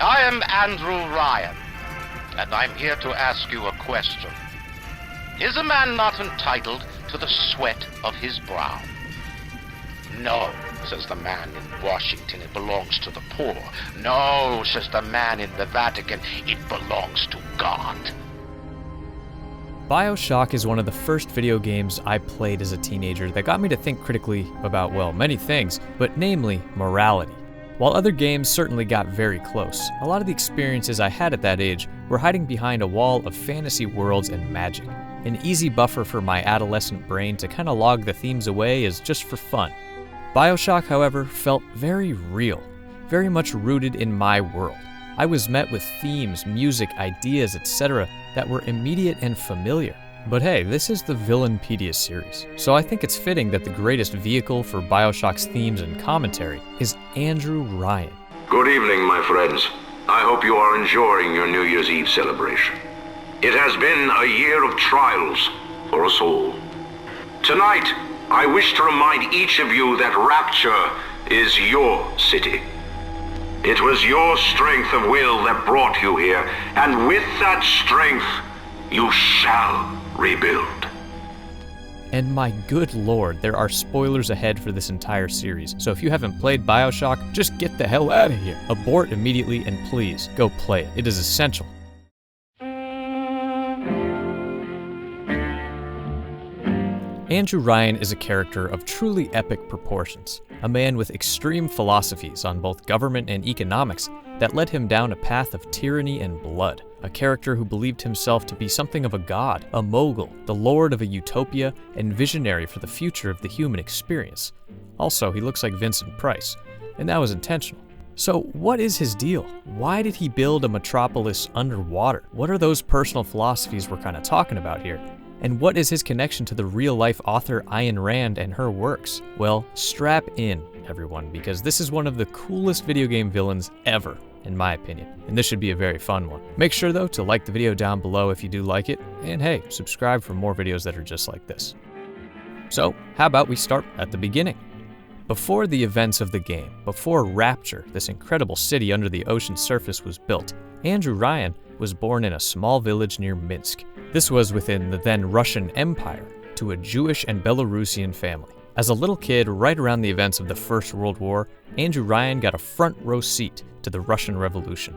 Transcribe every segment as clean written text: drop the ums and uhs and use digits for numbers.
I am Andrew Ryan, and I'm here to ask you a question. Is a man not entitled to the sweat of his brow? No, says the man in Washington, it belongs to the poor. No, says the man in the Vatican, it belongs to God. BioShock is one of the first video games I played as a teenager that got me to think critically about, well, many things, but namely morality. While other games certainly got very close, a lot of the experiences I had at that age were hiding behind a wall of fantasy worlds and magic. An easy buffer for my adolescent brain to kind of log the themes away as just for fun. BioShock, however, felt very real, very much rooted in my world. I was met with themes, music, ideas, etc. that were immediate and familiar. But hey, this is the Villainpedia series, so I think it's fitting that the greatest vehicle for BioShock's themes and commentary is Andrew Ryan. Good evening, my friends. I hope you are enjoying your New Year's Eve celebration. It has been a year of trials for us all. Tonight, I wish to remind each of you that Rapture is your city. It was your strength of will that brought you here, and with that strength, you shall rebuild. And my good lord, there are spoilers ahead for this entire series, so if you haven't played BioShock, just get the hell out of here. Abort immediately and please, go play it. It is essential. Andrew Ryan is a character of truly epic proportions, a man with extreme philosophies on both government and economics that led him down a path of tyranny and blood, a character who believed himself to be something of a god, a mogul, the lord of a utopia, and visionary for the future of the human experience. Also, he looks like Vincent Price, and that was intentional. So what is his deal? Why did he build a metropolis underwater? What are those personal philosophies we're kind of talking about here? And what is his connection to the real-life author Ayn Rand and her works? Well, strap in, everyone, because this is one of the coolest video game villains ever, in my opinion, and this should be a very fun one. Make sure, though, to like the video down below if you do like it, and hey, subscribe for more videos that are just like this. So, how about we start at the beginning? Before the events of the game, before Rapture, this incredible city under the ocean surface was built, Andrew Ryan was born in a small village near Minsk. This was within the then Russian Empire, to a Jewish and Belarusian family. As a little kid, right around the events of the First World War, Andrew Ryan got a front row seat to the Russian Revolution.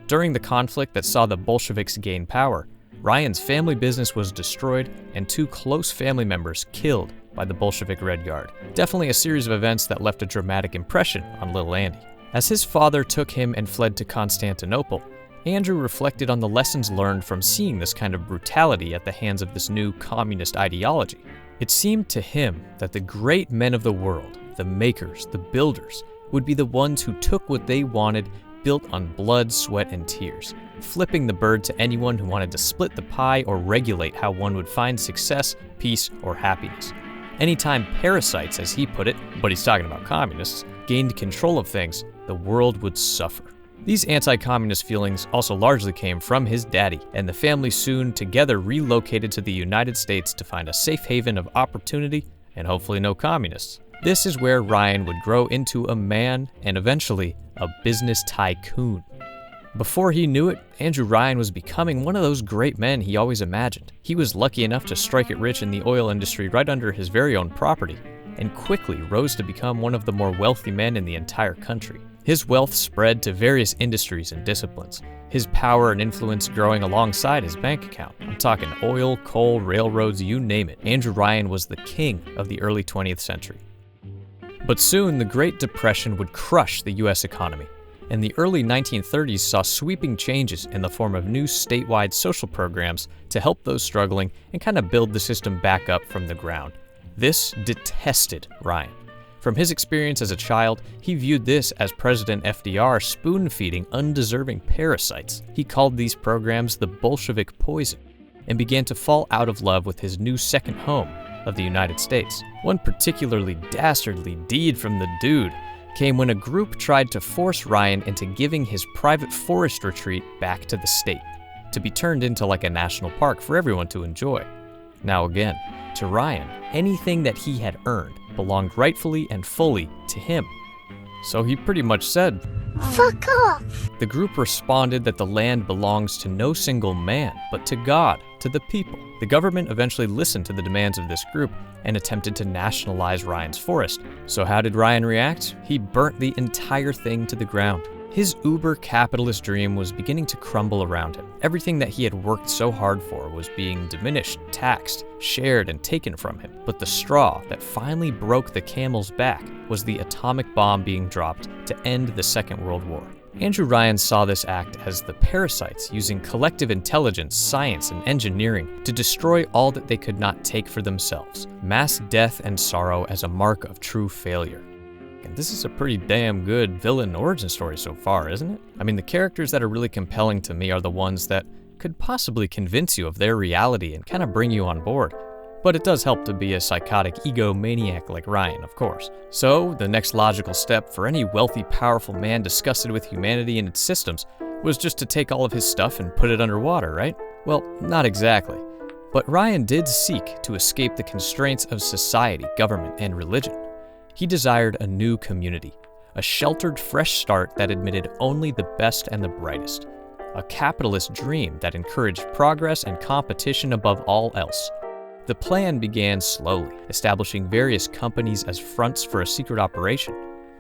During the conflict that saw the Bolsheviks gain power, Ryan's family business was destroyed and 2 close family members killed by the Bolshevik Red Guard. Definitely a series of events that left a dramatic impression on little Andy. As his father took him and fled to Constantinople, Andrew reflected on the lessons learned from seeing this kind of brutality at the hands of this new communist ideology. It seemed to him that the great men of the world, the makers, the builders, would be the ones who took what they wanted, built on blood, sweat, and tears, flipping the bird to anyone who wanted to split the pie or regulate how one would find success, peace, or happiness. Anytime parasites, as he put it, but he's talking about communists, gained control of things, the world would suffer. These anti-communist feelings also largely came from his daddy, and the family soon together relocated to the United States to find a safe haven of opportunity and hopefully no communists. This is where Ryan would grow into a man and eventually a business tycoon. Before he knew it, Andrew Ryan was becoming one of those great men he always imagined. He was lucky enough to strike it rich in the oil industry right under his very own property, and quickly rose to become one of the more wealthy men in the entire country. His wealth spread to various industries and disciplines, his power and influence growing alongside his bank account. I'm talking oil, coal, railroads, you name it. Andrew Ryan was the king of the early 20th century. But soon, the Great Depression would crush the US economy, and the early 1930s saw sweeping changes in the form of new statewide social programs to help those struggling and kind of build the system back up from the ground. This detested Ryan. From his experience as a child, he viewed this as President FDR spoon-feeding undeserving parasites. He called these programs the Bolshevik poison, and began to fall out of love with his new second home of the United States. One particularly dastardly deed from the dude came when a group tried to force Ryan into giving his private forest retreat back to the state, to be turned into like a national park for everyone to enjoy. Now again, to Ryan, anything that he had earned belonged rightfully and fully to him. So he pretty much said, "Fuck off!" The group responded that the land belongs to no single man, but to God, to the people. The government eventually listened to the demands of this group and attempted to nationalize Ryan's forest. So how did Ryan react? He burnt the entire thing to the ground. His uber-capitalist dream was beginning to crumble around him. Everything that he had worked so hard for was being diminished, taxed, shared, and taken from him. But the straw that finally broke the camel's back was the atomic bomb being dropped to end the Second World War. Andrew Ryan saw this act as the parasites using collective intelligence, science, and engineering to destroy all that they could not take for themselves. Mass death and sorrow as a mark of true failure. And this is a pretty damn good villain origin story so far, isn't it? I mean, the characters that are really compelling to me are the ones that could possibly convince you of their reality and kind of bring you on board. But it does help to be a psychotic egomaniac like Ryan, of course. So, the next logical step for any wealthy, powerful man disgusted with humanity and its systems was just to take all of his stuff and put it underwater, right? Well, not exactly. But Ryan did seek to escape the constraints of society, government, and religion. He desired a new community, a sheltered, fresh start that admitted only the best and the brightest, a capitalist dream that encouraged progress and competition above all else. The plan began slowly, establishing various companies as fronts for a secret operation.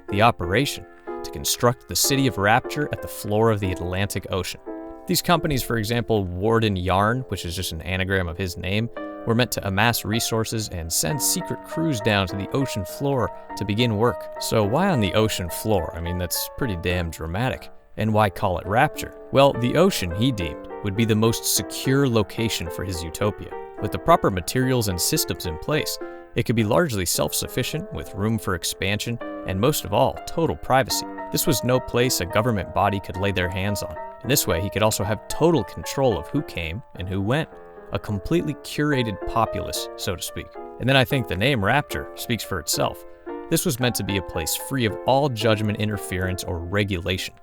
The operation to construct the city of Rapture at the floor of the Atlantic Ocean. These companies, for example, Warden Yarn, which is just an anagram of his name, were meant to amass resources and send secret crews down to the ocean floor to begin work. So why on the ocean floor? I mean, that's pretty damn dramatic. And why call it Rapture? Well, the ocean, he deemed, would be the most secure location for his utopia. With the proper materials and systems in place, it could be largely self-sufficient with room for expansion and, most of all, total privacy. This was no place a government body could lay their hands on. In this way, he could also have total control of who came and who went. A completely curated populace, so to speak. And then I think the name Rapture speaks for itself. This was meant to be a place free of all judgment, interference, or regulation.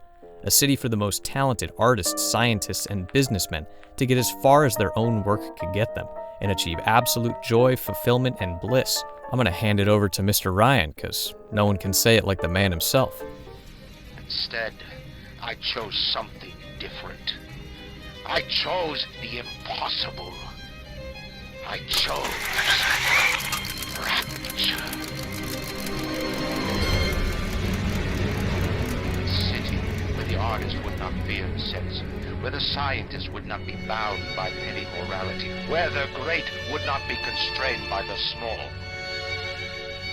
A city for the most talented artists, scientists, and businessmen to get as far as their own work could get them and achieve absolute joy, fulfillment, and bliss. I'm gonna hand it over to Mr. Ryan, because no one can say it like the man himself. Instead, I chose something different. I chose the impossible. I chose Rapture. A city where the artist would not fear the censor, where the scientist would not be bound by petty morality, where the great would not be constrained by the small.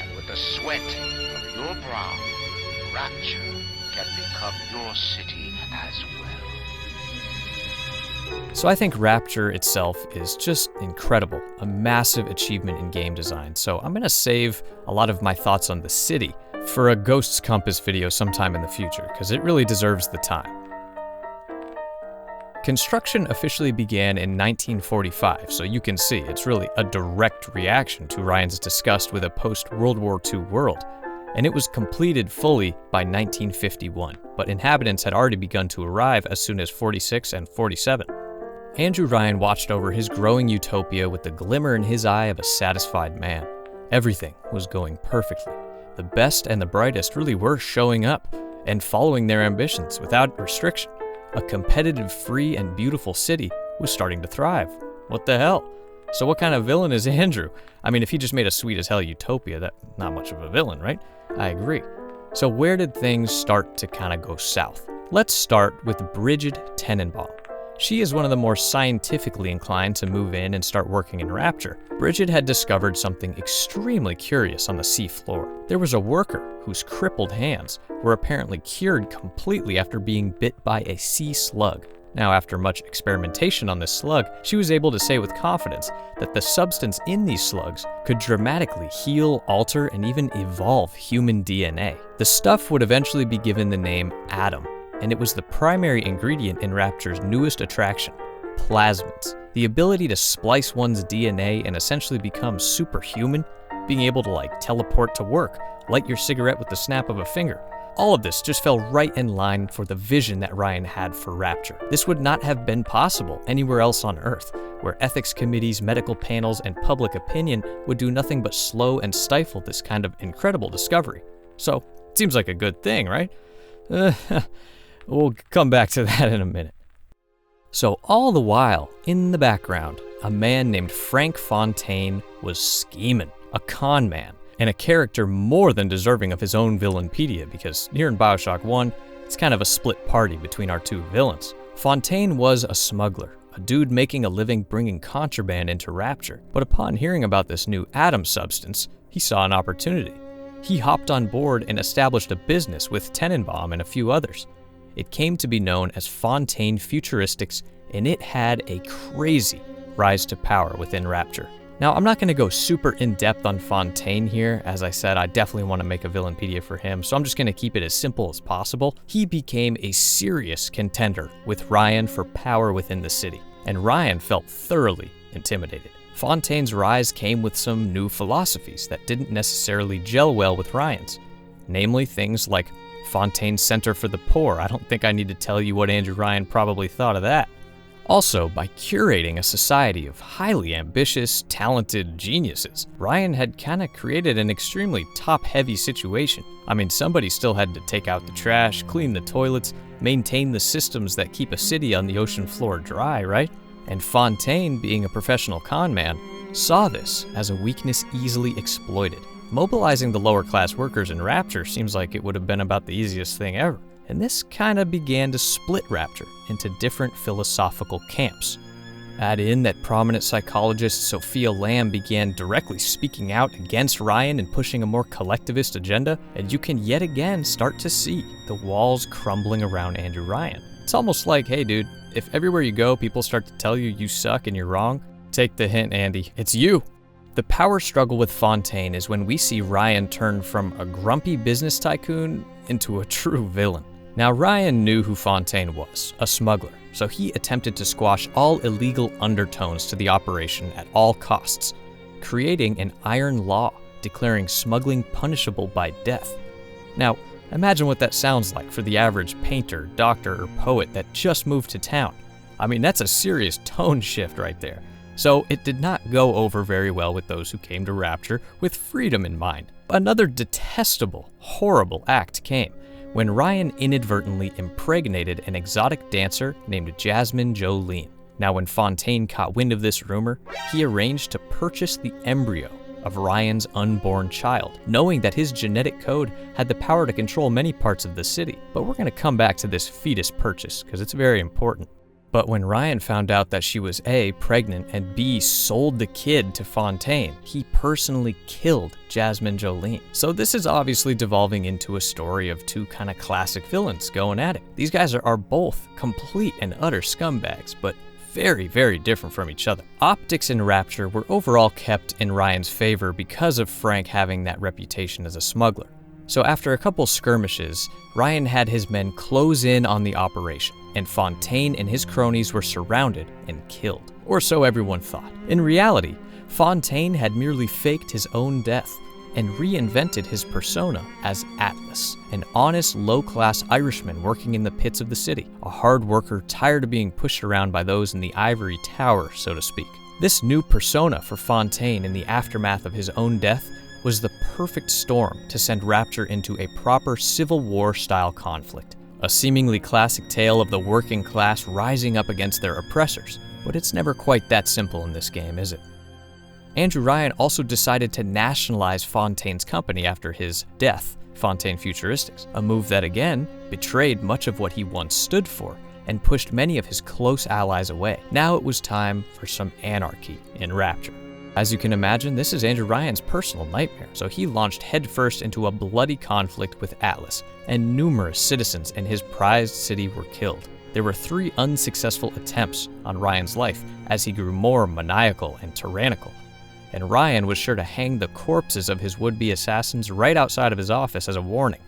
And with the sweat of your brow, Rapture can become your city as well. So I think Rapture itself is just incredible, a massive achievement in game design. So I'm gonna save a lot of my thoughts on the city for a Ghost's Compass video sometime in the future, because it really deserves the time. Construction officially began in 1945, so you can see it's really a direct reaction to Ryan's disgust with a post-World War II world. And it was completed fully by 1951, but inhabitants had already begun to arrive as soon as 46 and 47. Andrew Ryan watched over his growing utopia with the glimmer in his eye of a satisfied man. Everything was going perfectly. The best and the brightest really were showing up and following their ambitions without restriction. A competitive, free, and beautiful city was starting to thrive. What the hell? So what kind of villain is Andrew? I mean, if he just made a sweet as hell utopia, that's not much of a villain, right? I agree. So where did things start to kind of go south? Let's start with Brigid Tenenbaum. She is one of the more scientifically inclined to move in and start working in Rapture. Brigid had discovered something extremely curious on the sea floor. There was a worker whose crippled hands were apparently cured completely after being bit by a sea slug. Now, after much experimentation on this slug, she was able to say with confidence that the substance in these slugs could dramatically heal, alter, and even evolve human DNA. The stuff would eventually be given the name Adam, and it was the primary ingredient in Rapture's newest attraction, plasmids. The ability to splice one's DNA and essentially become superhuman, being able to teleport to work, light your cigarette with the snap of a finger. All of this just fell right in line for the vision that Ryan had for Rapture. This would not have been possible anywhere else on Earth, where ethics committees, medical panels, and public opinion would do nothing but slow and stifle this kind of incredible discovery. So, Seems like a good thing, right? We'll come back to that in a minute. So all the while, in the background, a man named Frank Fontaine was scheming, a con man, and a character more than deserving of his own Villainpedia, because here in Bioshock 1, it's kind of a split party between our two villains. Fontaine was a smuggler, a dude making a living bringing contraband into Rapture, but upon hearing about this new atom substance, he saw an opportunity. He hopped on board and established a business with Tenenbaum and a few others. It came to be known as Fontaine Futuristics, and it had a crazy rise to power within Rapture. Now, I'm not going to go super in-depth on Fontaine here. As I said, I definitely want to make a Villainpedia for him, so I'm just going to keep it as simple as possible. He became a serious contender with Ryan for power within the city, and Ryan felt thoroughly intimidated. Fontaine's rise came with some new philosophies that didn't necessarily gel well with Ryan's, namely things like Fontaine's Center for the Poor. I don't think I need to tell you what Andrew Ryan probably thought of that. Also, by curating a society of highly ambitious, talented geniuses, Ryan had kind of created an extremely top-heavy situation. I mean, somebody still had to take out the trash, clean the toilets, maintain the systems that keep a city on the ocean floor dry, right? And Fontaine, being a professional con man, saw this as a weakness easily exploited. Mobilizing the lower-class workers in Rapture seems like it would have been about the easiest thing ever. And this kind of began to split Rapture into different philosophical camps. Add in that prominent psychologist Sophia Lamb began directly speaking out against Ryan and pushing a more collectivist agenda, and you can yet again start to see the walls crumbling around Andrew Ryan. It's almost like, hey dude, if everywhere you go people start to tell you you suck and you're wrong, take the hint, Andy, it's you. The power struggle with Fontaine is when we see Ryan turn from a grumpy business tycoon into a true villain. Now, Ryan knew who Fontaine was, a smuggler, so he attempted to squash all illegal undertones to the operation at all costs, creating an iron law declaring smuggling punishable by death. Now, imagine what that sounds like for the average painter, doctor, or poet that just moved to town. I mean, that's a serious tone shift right there. So it did not go over very well with those who came to Rapture with freedom in mind. Another detestable, horrible act came when Ryan inadvertently impregnated an exotic dancer named Jasmine Jolene. Now, when Fontaine caught wind of this rumor, he arranged to purchase the embryo of Ryan's unborn child, knowing that his genetic code had the power to control many parts of the city. But we're going to come back to this fetus purchase because it's very important. But when Ryan found out that she was A, pregnant, and B, sold the kid to Fontaine, he personally killed Jasmine Jolene. So this is obviously devolving into a story of two kind of classic villains going at it. These guys are both complete and utter scumbags, but very, very different from each other. Optics in Rapture were overall kept in Ryan's favor because of Frank having that reputation as a smuggler. So after a couple skirmishes, Ryan had his men close in on the operation, and Fontaine and his cronies were surrounded and killed, or so everyone thought. In reality, Fontaine had merely faked his own death and reinvented his persona as Atlas, an honest, low-class Irishman working in the pits of the city, a hard worker tired of being pushed around by those in the ivory tower, so to speak. This new persona for Fontaine in the aftermath of his own death was the perfect storm to send Rapture into a proper Civil War-style conflict, a seemingly classic tale of the working class rising up against their oppressors. But it's never quite that simple in this game, is it? Andrew Ryan also decided to nationalize Fontaine's company after his death, Fontaine Futuristics, a move that again betrayed much of what he once stood for and pushed many of his close allies away. Now it was time for some anarchy in Rapture. As you can imagine, this is Andrew Ryan's personal nightmare, so he launched headfirst into a bloody conflict with Atlas, and numerous citizens in his prized city were killed. There were 3 unsuccessful attempts on Ryan's life as he grew more maniacal and tyrannical, and Ryan was sure to hang the corpses of his would-be assassins right outside of his office as a warning.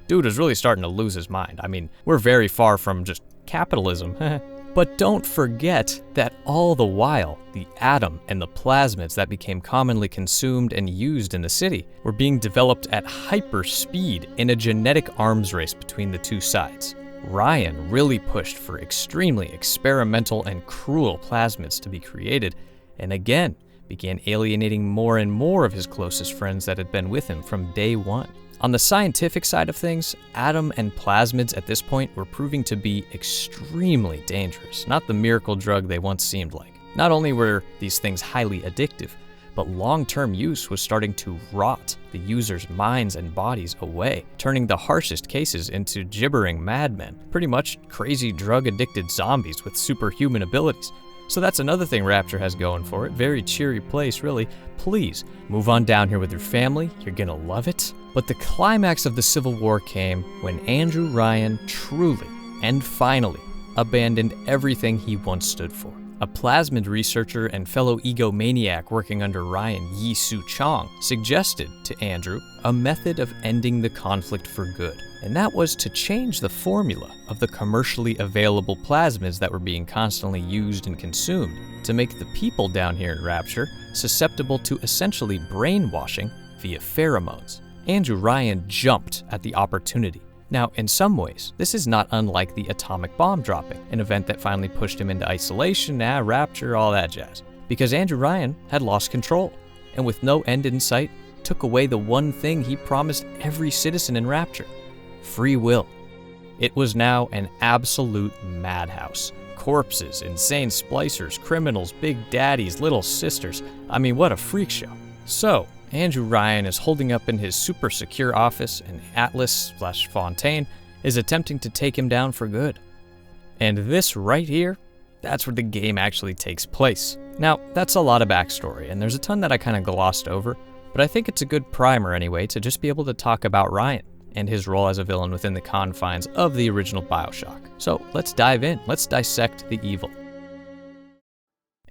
Dude was really starting to lose his mind. I mean, we're very far from just capitalism. But don't forget that all the while, the atom and the plasmids that became commonly consumed and used in the city were being developed at hyper speed in a genetic arms race between the two sides. Ryan really pushed for extremely experimental and cruel plasmids to be created, and again, began alienating more and more of his closest friends that had been with him from day one. On the scientific side of things, Adam and plasmids at this point were proving to be extremely dangerous, not the miracle drug they once seemed like. Not only were these things highly addictive, but long-term use was starting to rot the users' minds and bodies away, turning the harshest cases into gibbering madmen, pretty much crazy drug-addicted zombies with superhuman abilities. So that's another thing Rapture has going for it. Very cheery place, really. Please, move on down here with your family. You're gonna love it. But the climax of the Civil War came when Andrew Ryan truly and finally abandoned everything he once stood for. A plasmid researcher and fellow egomaniac working under Ryan, Yi Su Chong, suggested to Andrew a method of ending the conflict for good, and that was to change the formula of the commercially available plasmids that were being constantly used and consumed to make the people down here in Rapture susceptible to essentially brainwashing via pheromones. Andrew Ryan jumped at the opportunity. Now, in some ways, this is not unlike the atomic bomb dropping, an event that finally pushed him into isolation, Rapture, all that jazz. Because Andrew Ryan had lost control, and with no end in sight, took away the one thing he promised every citizen in Rapture: free will. It was now an absolute madhouse. Corpses, insane splicers, criminals, big daddies, little sisters. I mean, what a freak show. So, Andrew Ryan is holding up in his super secure office, and Atlas/Fontaine is attempting to take him down for good. And this right here, that's where the game actually takes place. Now, that's a lot of backstory, and there's a ton that I kind of glossed over, but I think it's a good primer anyway to just be able to talk about Ryan and his role as a villain within the confines of the original BioShock. So let's dive in, let's dissect the evil.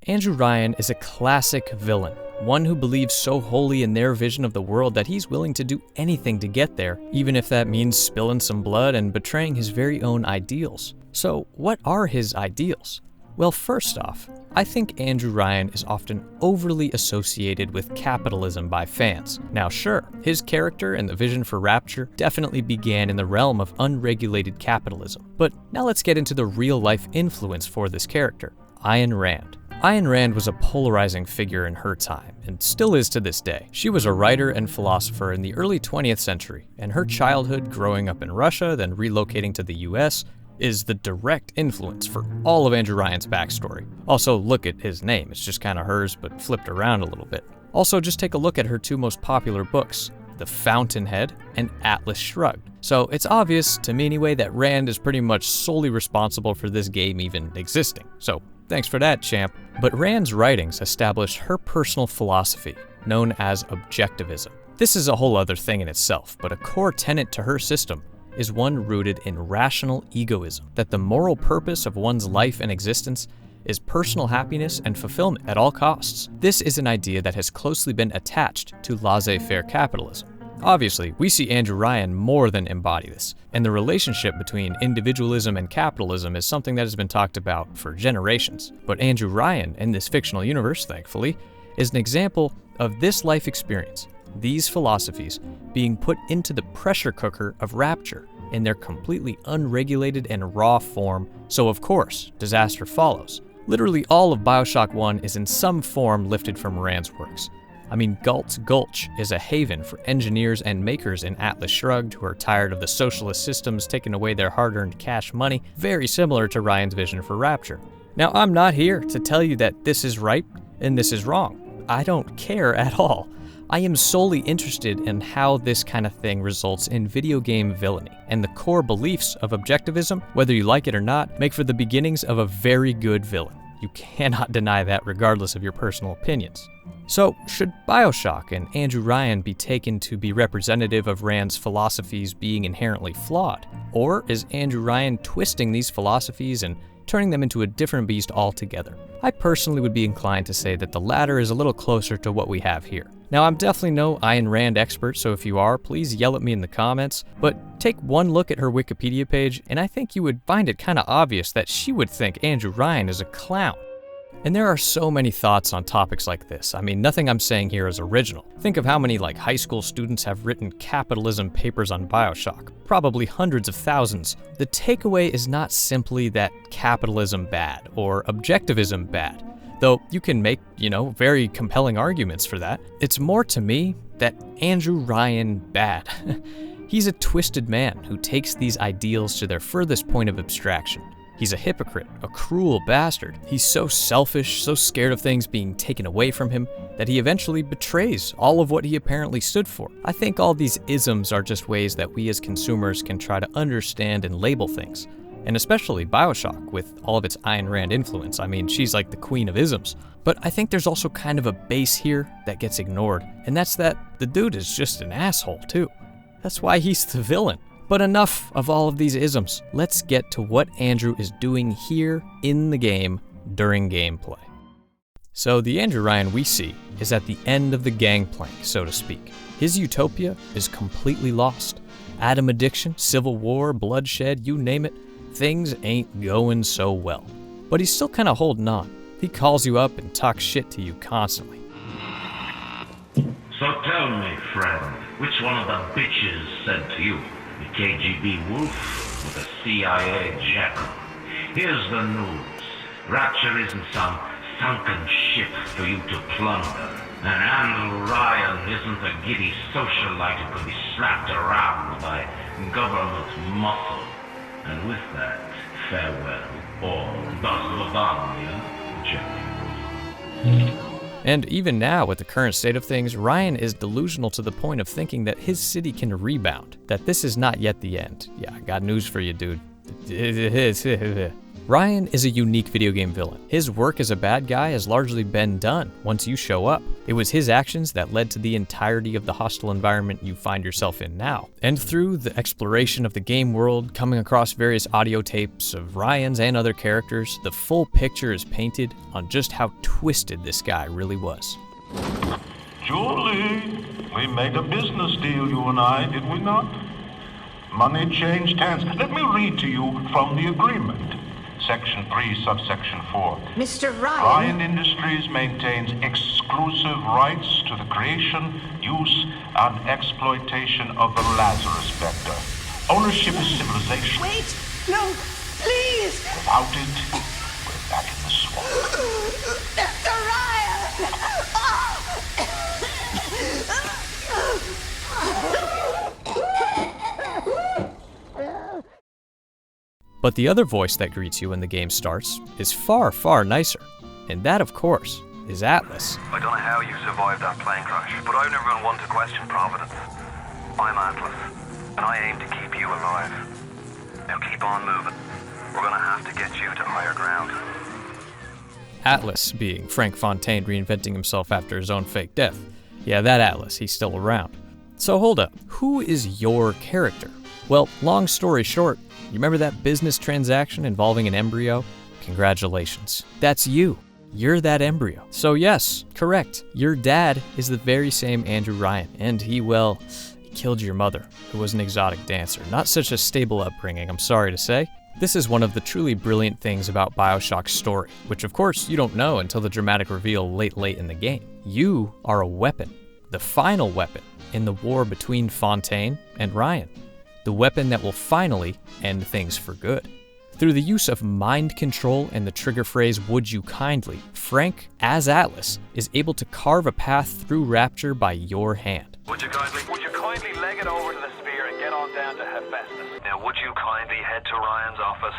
Andrew Ryan is a classic villain, one who believes so wholly in their vision of the world that he's willing to do anything to get there, even if that means spilling some blood and betraying his very own ideals. So what are his ideals? Well, first off, I think Andrew Ryan is often overly associated with capitalism by fans. Now sure, his character and the vision for Rapture definitely began in the realm of unregulated capitalism. But now let's get into the real-life influence for this character, Ayn Rand. Ayn Rand was a polarizing figure in her time, and still is to this day. She was a writer and philosopher in the early 20th century, and her childhood growing up in Russia, then relocating to the US, is the direct influence for all of Andrew Ryan's backstory. Also, look at his name, it's just kind of hers, but flipped around a little bit. Also, just take a look at her two most popular books, The Fountainhead and Atlas Shrugged. So it's obvious, to me anyway, that Rand is pretty much solely responsible for this game even existing. So thanks for that, champ. But Rand's writings establish her personal philosophy, known as objectivism. This is a whole other thing in itself, but a core tenet to her system is one rooted in rational egoism, that the moral purpose of one's life and existence is personal happiness and fulfillment at all costs. This is an idea that has closely been attached to laissez-faire capitalism. Obviously, we see Andrew Ryan more than embody this, and the relationship between individualism and capitalism is something that has been talked about for generations. But Andrew Ryan, in this fictional universe, thankfully, is an example of this life experience, these philosophies, being put into the pressure cooker of Rapture in their completely unregulated and raw form, so of course, disaster follows. Literally all of BioShock 1 is in some form lifted from Rand's works. I mean, Galt's Gulch is a haven for engineers and makers in Atlas Shrugged who are tired of the socialist systems taking away their hard-earned cash money, very similar to Ryan's vision for Rapture. Now, I'm not here to tell you that this is right and this is wrong. I don't care at all. I am solely interested in how this kind of thing results in video game villainy, and the core beliefs of objectivism, whether you like it or not, make for the beginnings of a very good villain. You cannot deny that regardless of your personal opinions. So, should BioShock and Andrew Ryan be taken to be representative of Rand's philosophies being inherently flawed? Or is Andrew Ryan twisting these philosophies and turning them into a different beast altogether? I personally would be inclined to say that the latter is a little closer to what we have here. Now, I'm definitely no Ayn Rand expert, so if you are, please yell at me in the comments, but take one look at her Wikipedia page, and I think you would find it kind of obvious that she would think Andrew Ryan is a clown. And there are so many thoughts on topics like this. I mean, nothing I'm saying here is original. Think of how many high school students have written capitalism papers on BioShock. Probably hundreds of thousands. The takeaway is not simply that capitalism bad or objectivism bad. Though you can make, very compelling arguments for that. It's more to me that Andrew Ryan bad. He's a twisted man who takes these ideals to their furthest point of abstraction. He's a hypocrite, a cruel bastard. He's so selfish, so scared of things being taken away from him, that he eventually betrays all of what he apparently stood for. I think all these isms are just ways that we as consumers can try to understand and label things. And especially BioShock, with all of its Ayn Rand influence. I mean, she's like the queen of isms. But I think there's also kind of a base here that gets ignored, and that's that the dude is just an asshole too. That's why he's the villain. But enough of all of these isms. Let's get to what Andrew is doing here in the game during gameplay. So the Andrew Ryan we see is at the end of the gangplank, so to speak. His utopia is completely lost. Atom addiction, civil war, bloodshed, you name it, things ain't going so well. But he's still kind of holding on. He calls you up and talks shit to you constantly. So tell me, friend, which one of the bitches said to you? The KGB wolf or the CIA jackal? Here's the news. Rapture isn't some sunken ship for you to plunder. And Andrew Ryan isn't a giddy socialite who can be slapped around by government muscle. And with that, farewell, or das Vodania, And even now, with the current state of things, Ryan is delusional to the point of thinking that his city can rebound, that this is not yet the end. Yeah, I got news for you, dude. Ryan is a unique video game villain. His work as a bad guy has largely been done once you show up. It was his actions that led to the entirety of the hostile environment you find yourself in now. And through the exploration of the game world, coming across various audio tapes of Ryan's and other characters, the full picture is painted on just how twisted this guy really was. Julie, we made a business deal, you and I, did we not? Money changed hands. Let me read to you from the agreement. Section 3, subsection 4. Mr. Ryan. Ryan Industries maintains exclusive rights to the creation, use, and exploitation of the Lazarus Vector. Ownership is civilization. Wait! No! Please! Without it, we're back in the swamp. Mr. Ryan! But the other voice that greets you when the game starts is far, far nicer. And that, of course, is Atlas. I don't know how you survived that plane crash, but I've never been one to question Providence. I'm Atlas, and I aim to keep you alive. Now keep on moving. We're gonna have to get you to higher ground. Atlas being Frank Fontaine reinventing himself after his own fake death. Yeah, that Atlas, he's still around. So hold up, who is your character? Well, long story short, you remember that business transaction involving an embryo? Congratulations. That's you. You're that embryo. So yes, correct. Your dad is the very same Andrew Ryan, and he killed your mother, who was an exotic dancer. Not such a stable upbringing, I'm sorry to say. This is one of the truly brilliant things about BioShock's story, which of course you don't know until the dramatic reveal late in the game. You are a weapon, the final weapon in the war between Fontaine and Ryan. The weapon that will finally end things for good. Through the use of mind control and the trigger phrase, "Would you kindly," Frank, as Atlas, is able to carve a path through Rapture by your hand. Would you kindly leg it over to the sphere and get on down to Hephaestus? Now would you kindly head to Ryan's office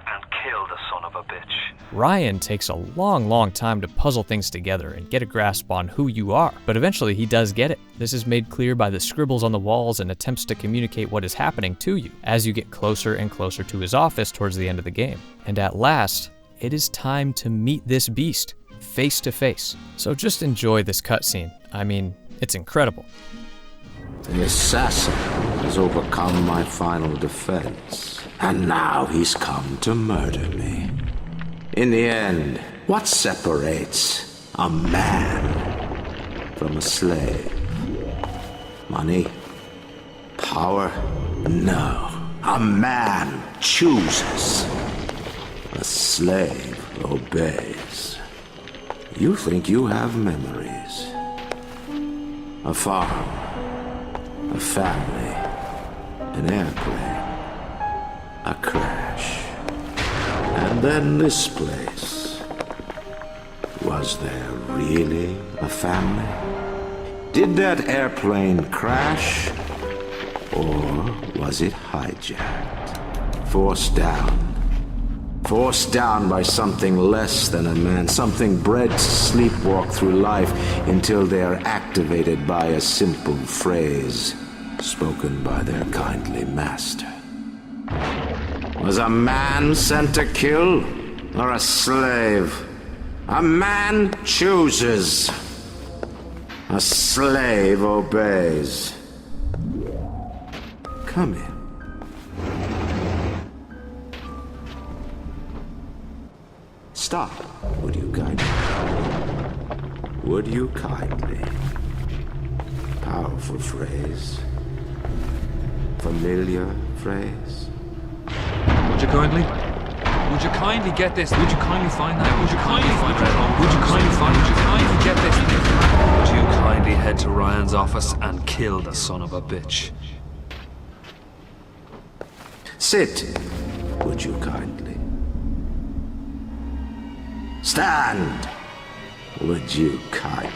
and kill the son of a bitch? Ryan takes a long time to puzzle things together and get a grasp on who you are, but eventually he does get it. This is made clear by the scribbles on the walls and attempts to communicate what is happening to you as you get closer and closer to his office towards the end of the game. And at last, it is time to meet this beast, face to face. So just enjoy this cutscene. I mean, it's incredible. The assassin has overcome my final defense, and now he's come to murder me. In the end, what separates a man from a slave? Money? Power? No. A man chooses. A slave obeys. You think you have memories. A farm. A family, an airplane, a crash, and then this place was Was there really a family? Did that airplane crash? Or was it hijacked? Forced down. Forced down by something less than a man, something bred to sleepwalk through life until they are activated by a simple phrase spoken by their kindly master. Was a man sent to kill, or a slave? A man chooses. A slave obeys. Come in. Stop, would you kindly? Would you kindly? Powerful phrase. Familiar phrase. Would you kindly? Would you kindly get this? Would you kindly find that? Would you kindly find that? Would you kindly find? Would you kindly get this? Would you kindly head to Ryan's office and kill the son of a bitch? Sit, would you kindly? Stand, would you kindly?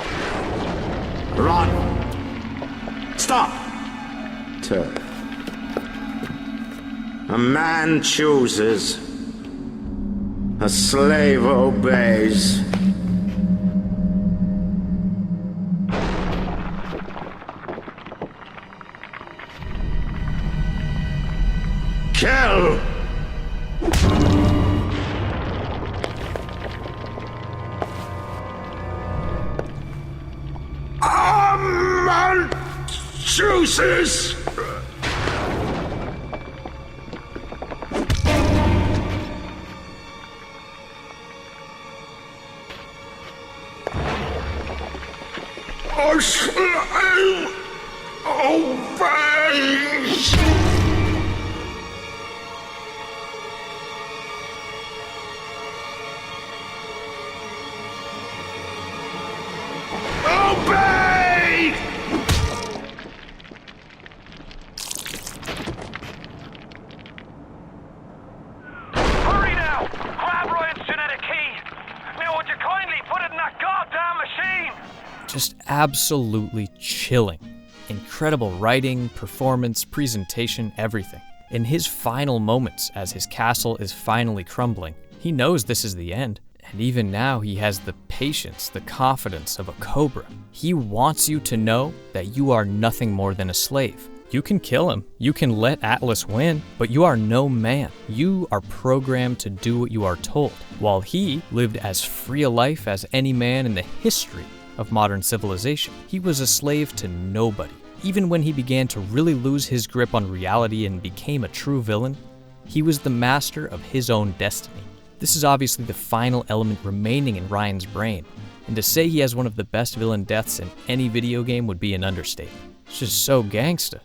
Run! Stop! Turn. A man chooses. A slave obeys. Kill! A man chooses! A slave obeys! Obey! Hurry now! Grab Ryan's genetic key! Now would you kindly put it in that goddamn machine? Just absolutely chilling. Incredible writing, performance, presentation, everything. In his final moments, as his castle is finally crumbling, he knows this is the end. And even now, he has the patience, the confidence of a cobra. He wants you to know that you are nothing more than a slave. You can kill him, you can let Atlas win, but you are no man. You are programmed to do what you are told, while he lived as free a life as any man in the history of modern civilization. He was a slave to nobody. Even when he began to really lose his grip on reality and became a true villain, he was the master of his own destiny. This is obviously the final element remaining in Ryan's brain, and to say he has one of the best villain deaths in any video game would be an understatement. It's just so gangsta.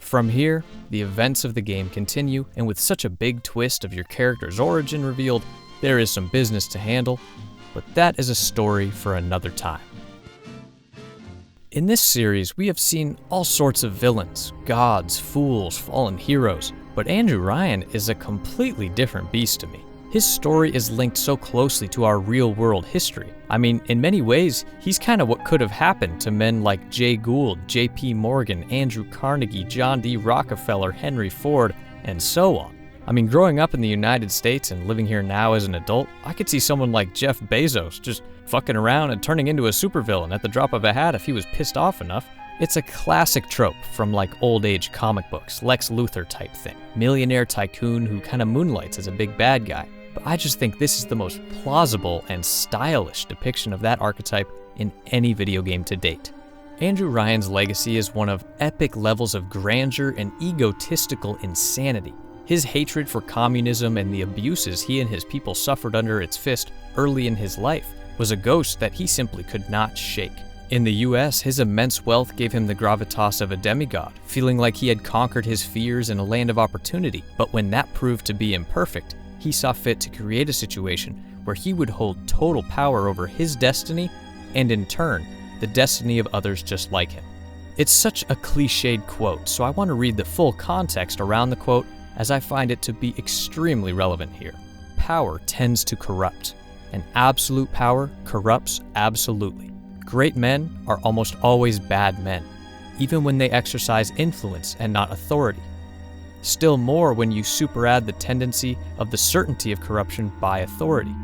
From here, the events of the game continue, and with such a big twist of your character's origin revealed, there is some business to handle, but that is a story for another time. In this series, we have seen all sorts of villains, gods, fools, fallen heroes, but Andrew Ryan is a completely different beast to me. His story is linked so closely to our real-world history. I mean, in many ways, he's kind of what could have happened to men like Jay Gould, J.P. Morgan, Andrew Carnegie, John D. Rockefeller, Henry Ford, and so on. I mean, growing up in the United States and living here now as an adult, I could see someone like Jeff Bezos just fucking around and turning into a supervillain at the drop of a hat if he was pissed off enough. It's a classic trope from like old age comic books, Lex Luthor type thing. Millionaire tycoon who kind of moonlights as a big bad guy. But I just think this is the most plausible and stylish depiction of that archetype in any video game to date. Andrew Ryan's legacy is one of epic levels of grandeur and egotistical insanity. His hatred for communism and the abuses he and his people suffered under its fist early in his life was a ghost that he simply could not shake. In the US, his immense wealth gave him the gravitas of a demigod, feeling like he had conquered his fears in a land of opportunity. But when that proved to be imperfect, he saw fit to create a situation where he would hold total power over his destiny and, in turn, the destiny of others just like him. It's such a cliched quote, so I want to read the full context around the quote as I find it to be extremely relevant here. Power tends to corrupt. and absolute power corrupts absolutely. Great men are almost always bad men, even when they exercise influence and not authority. Still more when you superadd the tendency of the certainty of corruption by authority.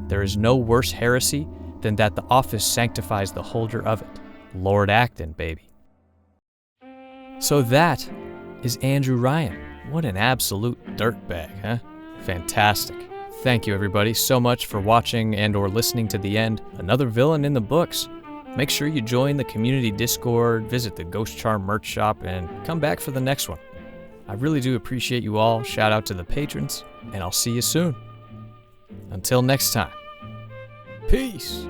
There is no worse heresy than that the office sanctifies the holder of it. Lord Acton, baby. So that is Andrew Ryan. What an absolute dirtbag, huh? Fantastic. Thank you everybody so much for watching and or listening to the end. Another villain in the books. Make sure you join the community Discord, visit the Ghost Charm merch shop, and come back for the next one. I really do appreciate you all. Shout out to the patrons, and I'll see you soon. Until next time. Peace.